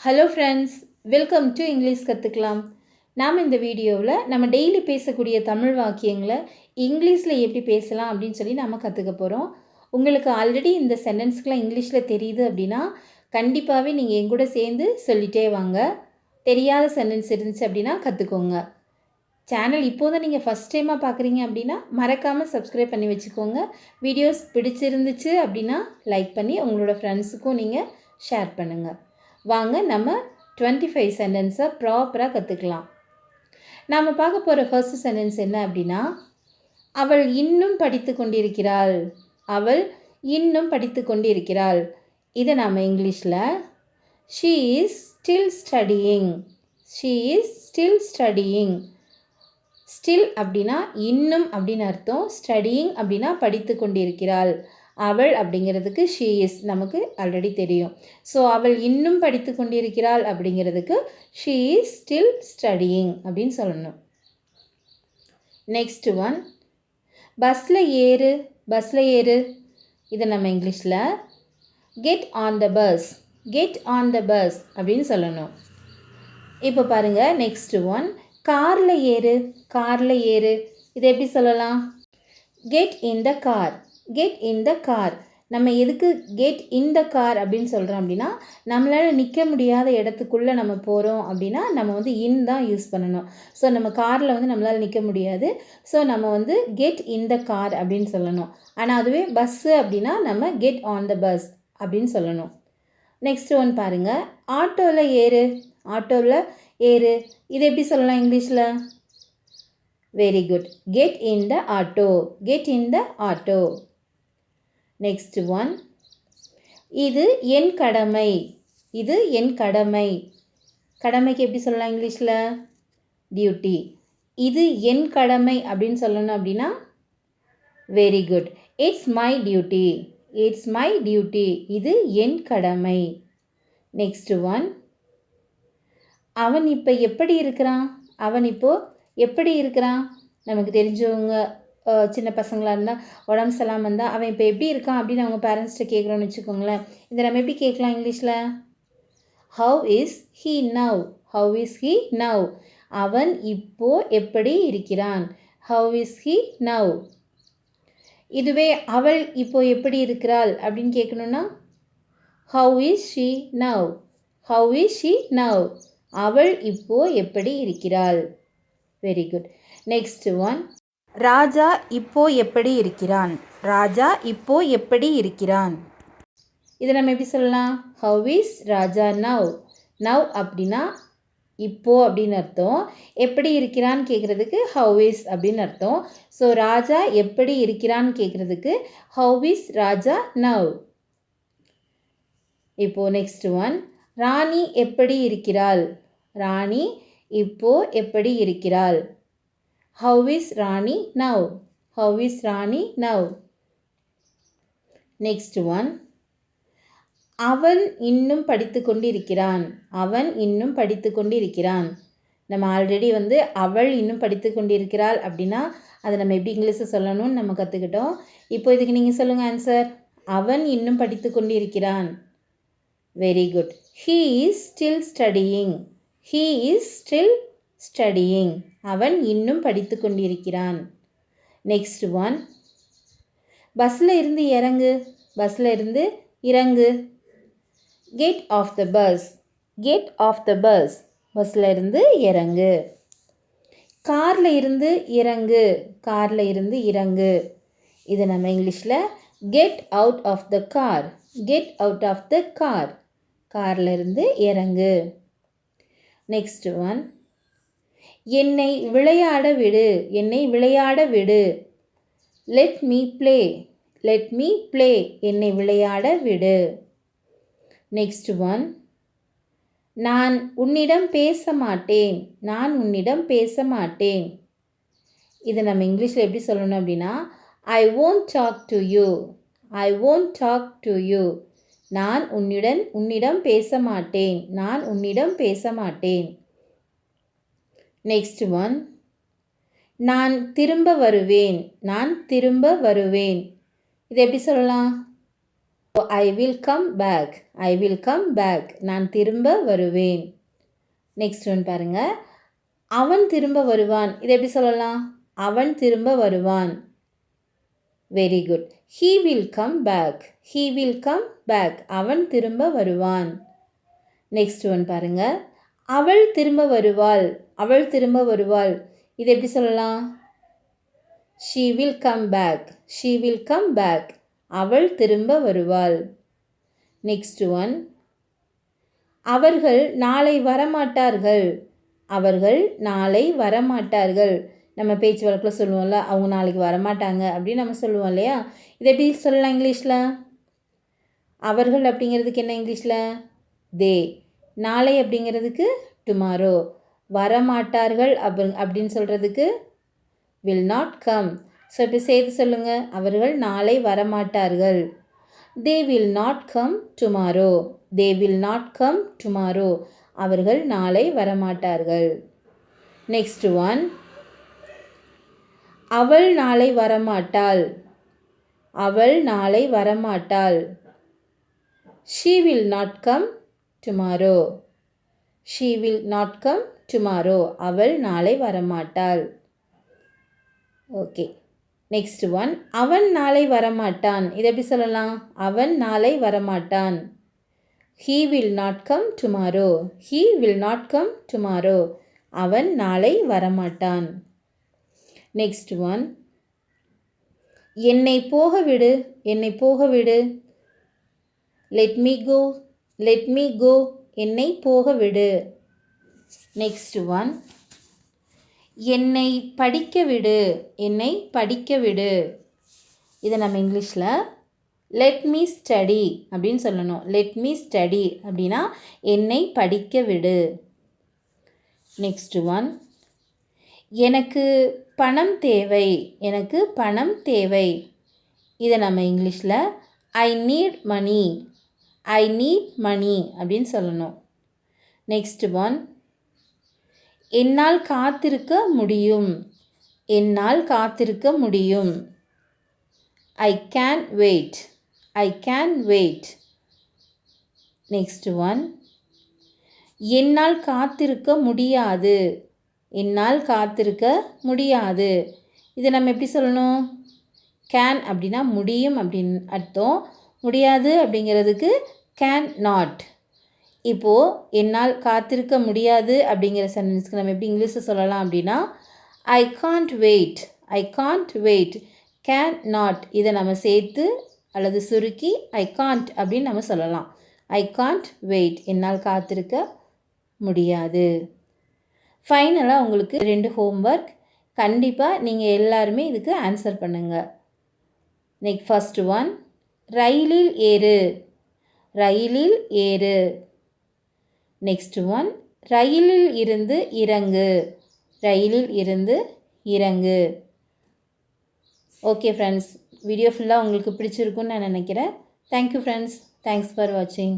Hello friends, welcome to English கற்றுக்கலாம். நாம் இந்த வீடியோவில் நம்ம டெய்லி பேசக்கூடிய தமிழ் வாக்கியங்களை இங்கிலீஷில் எப்படி பேசலாம் அப்படின்னு சொல்லி நம்ம கற்றுக்க போகிறோம். உங்களுக்கு ஆல்ரெடி இந்த சென்டென்ஸ்க்கெலாம் இங்கிலீஷில் தெரியுது அப்படின்னா கண்டிப்பாகவே நீங்கள் என் கூட சேர்ந்து சொல்லிட்டே வாங்க. தெரியாத சென்டென்ஸ் இருந்துச்சு அப்படின்னா கற்றுக்கோங்க. சேனல் இப்போ தான் நீங்கள் ஃபஸ்ட் டைமாக பார்க்குறீங்க அப்படின்னா மறக்காமல் சப்ஸ்கிரைப் பண்ணி வச்சுக்கோங்க. வீடியோஸ் பிடிச்சிருந்துச்சு அப்படின்னா லைக் பண்ணி உங்களோட ஃப்ரெண்ட்ஸுக்கும் நீங்கள் ஷேர் பண்ணுங்கள். வாங்க நம்ம 25 சென்டென்ஸை ப்ராப்பராக கற்றுக்கலாம். நாம் பார்க்க போகிற ஃபர்ஸ்ட் சென்டென்ஸ் என்ன அப்படின்னா, அவள் இன்னும் படித்து கொண்டிருக்கிறாள். அவள் இன்னும் படித்து கொண்டிருக்கிறாள். இதை நாம் இங்கிலீஷில் she is still studying. she is still studying. Still அப்படின்னா இன்னும் அப்படின்னு அர்த்தம். ஸ்டடியிங் அப்படின்னா படித்து கொண்டிருக்கிறாள். அவள் அப்படிங்கிறதுக்கு she is நமக்கு ஆல்ரெடி தெரியும். ஸோ அவள் இன்னும் படித்து கொண்டிருக்கிறாள் அப்படிங்கிறதுக்கு she is still studying அப்படின்னு சொல்லணும். நெக்ஸ்ட் ஒன், பஸ்ஸில் ஏறு. பஸ்ஸில் ஏறு. இதை நம்ம இங்கிலீஷில் get on the bus. get on the bus அப்படின்னு சொல்லணும். இப்போ பாருங்கள், நெக்ஸ்ட் ஒன், காரில் ஏறு. காரில் ஏறு. இதை எப்படி சொல்லலாம்? Get in the car. Get in the car. நம்ம எதுக்கு கெட் இன் த கார் அப்படின்னு சொல்கிறோம் அப்படின்னா, நம்மளால் நிற்க முடியாத இடத்துக்குள்ளே நம்ம போகிறோம் அப்படின்னா நம்ம வந்து இன் தான் யூஸ் பண்ணணும். ஸோ நம்ம காரில் வந்து நம்மளால் நிற்க முடியாது. ஸோ நம்ம வந்து கெட் இன் த கார் அப்படின்னு சொல்லணும். ஆனால் அதுவே பஸ்ஸு அப்படின்னா நம்ம கெட் ஆன் த பஸ் அப்படின்னு சொல்லணும். நெக்ஸ்ட் ஒன் பாருங்கள், ஆட்டோவில் ஏறு. ஆட்டோவில் ஏறு. இதை எப்படி சொல்லலாம் இங்கிலீஷில்? Very good. Get in the auto. Get in the auto. Next one, இது என் கடமை. இது என் கடமை. கடமைக்கு எப்படி சொல்லலாம் இங்கிலீஷில்? டியூட்டி. இது என் கடமை அப்படின்னு சொல்லணும் அப்படின்னா very good. It's my duty. It's my duty. இது என் கடமை. நெக்ஸ்ட் ஒன், அவன் இப்போ எப்படி இருக்கிறான். அவன் இப்போது எப்படி இருக்கிறான். நமக்கு தெரிஞ்சவங்க சின்ன பசங்களாக இருந்தால் உடம்பு சரியில்லாமல் இருந்தால் அவன் இப்போ எப்படி இருக்கான் அப்படின்னு அவங்க பேரண்ட்ஸ்கிட்ட கேட்குறோன்னு வச்சுக்கோங்களேன். இதை நம்ம எப்படி கேட்கலாம் இங்கிலீஷில்? How is he now. How is he now. அவன் இப்போ எப்படி இருக்கிறான். How is he now. இதுவே அவள் இப்போ எப்படி இருக்கிறாள் அப்படின்னு கேட்கணுன்னா how is she now. How is she now. அவள் இப்போ எப்படி இருக்கிறாள். Very good. Next one, Raja இப்போ எப்படி இருக்கிறான். ராஜா இப்போ எப்படி இருக்கிறான். இதை நம்ம எப்படி சொல்லலாம்? How is Raja now. Now அப்படின்னா இப்போ அப்படின்னு அர்த்தம். எப்படி இருக்கிறான்னு கேட்குறதுக்கு ஹவ் இஸ் அப்படின்னு அர்த்தம். ஸோ ராஜா எப்படி இருக்கிறான்னு கேட்குறதுக்கு ஹவ் இஸ் ராஜா நவ். இப்போது நெக்ஸ்ட் ஒன், ராணி எப்படி இருக்கிறாள். ராணி இப்போ எப்படி இருக்கிறாள். How is Rani now. How is Rani now. Next one, அவன் இன்னும் படித்து கொண்டு இருக்கிறான். அவன் இன்னும் படித்து கொண்டு இருக்கிறான். நம்ம ஆல்ரெடி வந்து அவள் இன்னும் படித்து கொண்டு இருக்கிறாள் அப்படின்னா அதை நம்ம எப்படி இங்கிலீஷில் சொல்லணும்னு நம்ம கற்றுக்கிட்டோம். இப்போ இதுக்கு நீங்கள் சொல்லுங்கள் ஆன்சர். அவன் இன்னும் படித்து கொண்டு இருக்கிறான். Very good. He is still studying. He is still studying. அவன் இன்னும் படித்து கொண்டிருக்கிறான். நெக்ஸ்ட் ஒன், பஸ்ஸில் இருந்து இறங்கு. பஸ்ஸில் இருந்து இறங்கு. Get off the bus. Get off the bus. பஸ்ஸில் இருந்து இறங்கு. காரில் இருந்து இறங்கு. காரில் இருந்து இறங்கு. இதை நம்ம இங்கிலீஷில் get out of the car. Get out of the car. காரில் இருந்து இறங்கு. நெக்ஸ்ட் ஒன், என்னை விளையாட விடு. என்னை விளையாட விடு. Let me play. Let me play. என்னை விளையாட விடு. நெக்ஸ்ட் ஒன், நான் உன்னிடம் பேச மாட்டேன். நான் உன்னிடம் பேச மாட்டேன். இதை நம்ம இங்கிலீஷில் எப்படி சொல்லணும் அப்படின்னா I won't talk to you. I won't talk to you. நான் உன்னிடம் பேச மாட்டேன். நான் உன்னிடம் பேச மாட்டேன். நெக்ஸ்ட் ஒன், நான் திரும்ப வருவேன். நான் திரும்ப வருவேன். இதை எப்படி சொல்லலாம்? I will come back. I will come back. நான் திரும்ப வருவேன். நெக்ஸ்ட் ஒன் பாருங்க. அவன் திரும்ப வருவான். இதை எப்படி சொல்லலாம்? அவன் திரும்ப வருவான். Very good. He will come back. He will come back. அவன் திரும்ப வருவான். நெக்ஸ்ட் ஒன் பாருங்க. அவள் திரும்ப வருவாள். அவள் திரும்ப வருவாள். இதை எப்படி சொல்லலாம்? she will come back. she will come back. அவள் திரும்ப வருவாள். Next one. அவர்கள் நாளை வரமாட்டார்கள். அவர்கள் நாளை வரமாட்டார்கள். நம்ம பேச்சு வழக்கில் சொல்லுவோம்ல, அவங்க நாளைக்கு வரமாட்டாங்க அப்படின்னு நம்ம சொல்லுவோம் இல்லையா? இதை எப்படி சொல்லலாம் இங்கிலீஷில்? அவர்கள் அப்படிங்கிறதுக்கு என்ன இங்கிலீஷில்? தே. நாளை அப்படிங்கிறதுக்கு டுமாரோ. வரமாட்டார்கள் அப்படின்னு சொல்கிறதுக்கு will not come. ஸோ இப்போ சேர்த்து சொல்லுங்கள். அவர்கள் நாளை வரமாட்டார்கள். they will not come tomorrow. they will not come tomorrow. அவர்கள் நாளை வரமாட்டார்கள். Next one. அவள் நாளை வரமாட்டாள். அவள் நாளை வரமாட்டாள். she will not come tomorrow. she will not come tomorrow. அவள் நாளை வரமாட்டாள். ஓகே. Next one. அவன் நாளை வரமாட்டான். இதை எப்படி சொல்லலாம்? அவன் நாளை வரமாட்டான். he will not come tomorrow. he will not come tomorrow. அவன் நாளை வரமாட்டான். Next one. என்னை போக விடு. என்னை போக விடு. let me go. let me go. என்னை போக விடு. Next one. என்னை படிக்க விடு. என்னை படிக்க விடு. இதை நம்ம இங்கிலீஷில் let me study அப்படின்னு சொல்லணும். let me study அப்படின்னா என்னை படிக்க விடு. Next one. எனக்கு பணம் தேவை. எனக்கு பணம் தேவை. இதை நம்ம இங்கிலீஷில் I need money. I need money அப்படின்னு சொல்லணும். Next one. என்னால் காத்திருக்க முடியும். என்னால் காத்திருக்க முடியும். I can wait. I can wait. Next one. என்னால் காத்திருக்க முடியாது. என்னால் காத்திருக்க முடியாது. இதை நம்ம எப்படி சொல்லணும்? கேன் அப்படின்னா முடியும் அப்படின்னு அர்த்தம். முடியாது அப்படிங்கிறதுக்கு கேன் நாட். இப்போது என்னால் காத்திருக்க முடியாது அப்படிங்கிற சென்டென்ஸ்க்கு நம்ம எப்படி இங்கிலீஷில் சொல்லலாம் அப்படின்னா I can't wait. I can't wait. Can not இதை நம்ம சேர்த்து அல்லது சுருக்கி ஐ காண்ட் அப்படின்னு நம்ம சொல்லலாம். I can't wait. என்னால் காத்திருக்க முடியாது. ஃபைனலாக உங்களுக்கு 2 ஹோம்ஒர்க். கண்டிப்பாக நீங்கள் எல்லாருமே இதுக்கு ஆன்சர் பண்ணுங்கள். Next first one. ரயிலில் ஏறு. ரயிலில் ஏறு. Next one. ரயிலில் இருந்து இறங்கு. ரயிலில் இருந்து இறங்கு. ஓகே ஃப்ரெண்ட்ஸ், வீடியோ ஃபுல்லாக உங்களுக்கு பிடிச்சிருக்குன்னு நான் நினைக்கிறேன். Thank you friends. தேங்க்ஸ் ஃபார் வாட்சிங்.